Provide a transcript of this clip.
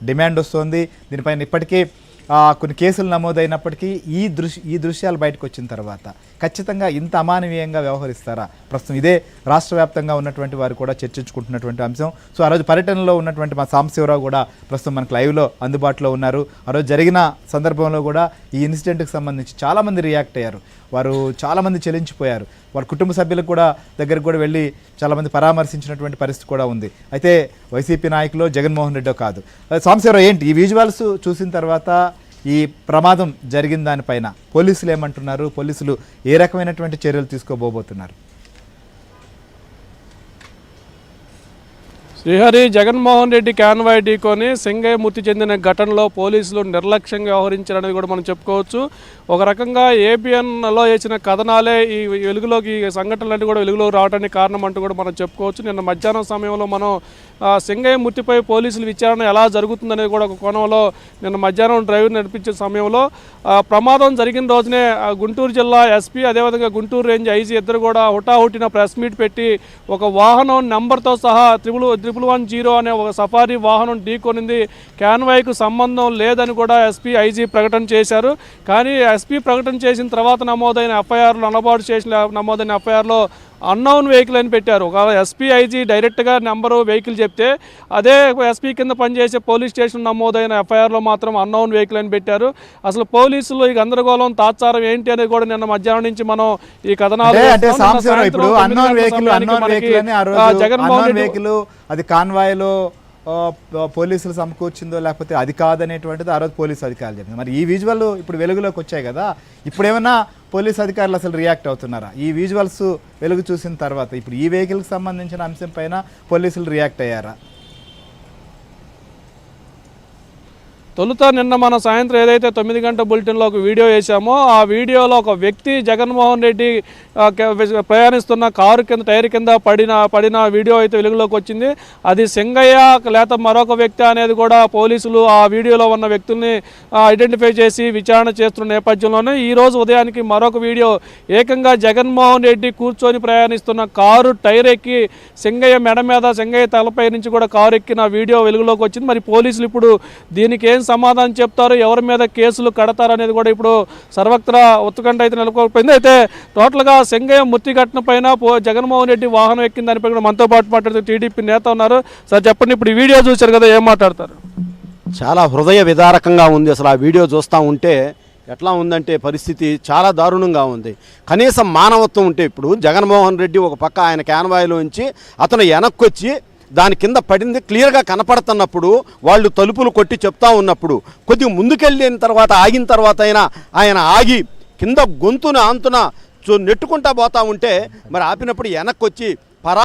Demand వస్తుంది. దీనిపైన ఇప్పటికే కొన్ని కేసులు నమోదైనప్పటికీ ఈ దృశ్యాలు బయటకు వచ్చిన తర్వాత ఖచ్చితంగా ఇంత అమానవీయంగా వ్యవహరిస్తారా? ప్రస్తుతం ఇదే రాష్ట్ర వ్యాప్తంగా ఉన్నటువంటి వారు కూడా చర్చించుకుంటున్నటువంటి అంశం. సో ఆ రోజు పర్యటనలో ఉన్నటువంటి మా సాంబశివరావు కూడా ప్రస్తుతం మనకు లైవ్లో అందుబాటులో ఉన్నారు. ఆ రోజు జరిగిన సందర్భంలో కూడా ఈ ఇన్సిడెంట్కి సంబంధించి చాలామంది రియాక్ట్ అయ్యారు. వారు చాలామంది చెలించిపోయారు. వారి కుటుంబ సభ్యులకు కూడా దగ్గరకు కూడా వెళ్ళి చాలామంది పరామర్శించినటువంటి పరిస్థితి కూడా ఉంది. అయితే వైసీపీ నాయకులు జగన్మోహన్ రెడ్డో కాదు. సాంబశివరావు, ఏంటి ఈ విజువల్స్ చూసిన తర్వాత ఈ ప్రమాదం జరిగిన దానిపైన పోలీసులు ఏమంటున్నారు? పోలీసులు ఏ రకమైనటువంటి చర్యలు తీసుకోబోతున్నారు? శ్రీహరి, జగన్మోహన్ రెడ్డి కాన్వాయ్ ఢీకొని సింగయ్య మృతి చెందిన ఘటనలో పోలీసులు నిర్లక్ష్యంగా వ్యవహరించారనేది కూడా మనం చెప్పుకోవచ్చు. ఒక రకంగా ఏబిఎన్లో వేసిన కథనాలే ఈ వెలుగులోకి సంఘటనలన్నీ కూడా వెలుగులోకి రావడానికి కారణం అంటూ కూడా మనం చెప్పుకోవచ్చు. నిన్న మధ్యాహ్నం సమయంలో మనం సింగయ్య మృతిపై పోలీసుల విచారణ ఎలా జరుగుతుందనేది కూడా ఒక కోణంలో నిన్న మధ్యాహ్నం డ్రైవ్ నడిపించే సమయంలో ప్రమాదం జరిగిన రోజునే గుంటూరు జిల్లా ఎస్పీ అదేవిధంగా గుంటూరు రేంజ్ ఐజీ ఇద్దరు కూడా హుటాహుటిన ప్రెస్ మీట్ పెట్టి ఒక వాహనం నెంబర్తో సహా 110 అనే ఒక సఫారీ వాహనం ఢీకొనింది, కాన్వాయ్కు సంబంధం లేదని కూడా ఎస్పీ ఐజీ ప్రకటన చేశారు. కానీ ఎస్పీ ప్రకటన చేసిన తర్వాత నమోదైన ఎఫ్ఐఆర్లో అన్నౌన్ వెహికల్ అని పెట్టారు. ఒక ఎస్పీ ఐజీ డైరెక్ట్గా నెంబరు వెహికల్ చెప్తే అదే ఎస్పీ కింద పనిచేసే పోలీస్ స్టేషన్ నమోదైన ఎఫ్ఐఆర్లో మాత్రం అన్నౌన్ వెహికల్ అని పెట్టారు. అసలు పోలీసులు ఈ గందరగోళం తాత్సారం ఏంటి అనేది కూడా నిన్న మధ్యాహ్నం నుంచి మనం ఈ కథనాలు జగన్మోహన్ రెడ్డి అది కాన్వాయ్లో పోలీసులు సమకూర్చిందో లేకపోతే అది కాదనేటువంటిది ఆ రోజు పోలీసు అధికారులు చెప్పింది. మరి ఈ విజువల్ ఇప్పుడు వెలుగులోకి వచ్చాయి కదా, ఇప్పుడు ఏమన్నా పోలీసు అధికారులు అసలు రియాక్ట్ అవుతున్నారా? ఈ విజువల్స్ వెలుగు చూసిన తర్వాత ఇప్పుడు ఈ వెహికల్కి సంబంధించిన అంశం పైన పోలీసులు రియాక్ట్ అయ్యారా? తొలుత నిన్న మన సాయంత్రం ఏదైతే 9 గంటల బులెటిన్లో ఒక వీడియో వేసామో ఆ వీడియోలో ఒక వ్యక్తి జగన్మోహన్ రెడ్డి ప్రయాణిస్తున్న కారు కింద టైర్ కింద పడిన వీడియో అయితే వెలుగులోకి వచ్చింది. అది సింగయ్య లేక మరొక వ్యక్తి అనేది కూడా పోలీసులు ఆ వీడియోలో ఉన్న వ్యక్తుల్ని ఐడెంటిఫై చేసి విచారణ చేస్తున్న నేపథ్యంలోనే ఈరోజు ఉదయానికి మరొక వీడియో ఏకంగా జగన్మోహన్ రెడ్డి కూర్చొని ప్రయాణిస్తున్న కారు టైర్ ఎక్కి సింగయ్య మెడ మీద సింగయ్య తలపై నుంచి కూడా కారు ఎక్కిన వీడియో వెలుగులోకి వచ్చింది. మరి పోలీసులు ఇప్పుడు దీనికి ఏం సమాధానం చెప్తారు, ఎవరి మీద కేసులు కడతారు అనేది కూడా ఇప్పుడు సర్వత్రా ఉత్కంఠ అయితే నెలకొల్పోయింది. అయితే టోటల్గా సింగయ్య మృతి ఘటన పైన జగన్మోహన్ రెడ్డి వాహనం ఎక్కిన దానిపై కూడా మనతో పాటు మాట్లాడుతూ టీడీపీ నేత ఉన్నారు. సార్ చెప్పండి, ఇప్పుడు ఈ వీడియో చూశారు కదా, ఏం మాట్లాడతారు? చాలా హృదయ విదారకంగా ఉంది. అసలు ఆ వీడియో చూస్తూ ఉంటే ఎట్లా ఉందంటే పరిస్థితి చాలా దారుణంగా ఉంది. కనీసం మానవత్వం ఉంటే ఇప్పుడు జగన్మోహన్ రెడ్డి ఒక పక్క ఆయన కాన్వాయ్లోంచి అతను వెనక్కొచ్చి దాని కింద పడింది క్లియర్గా కనపడుతున్నప్పుడు వాళ్ళు తలుపులు కొట్టి చెప్తా ఉన్నప్పుడు కొద్దిగా ముందుకెళ్ళిన తర్వాత ఆగిన తర్వాత ఆయన ఆగి కింద గొంతున ఆంతున నెట్టుకుంటా పోతా ఉంటే మరి ఆపినప్పుడు వెనక్కొచ్చి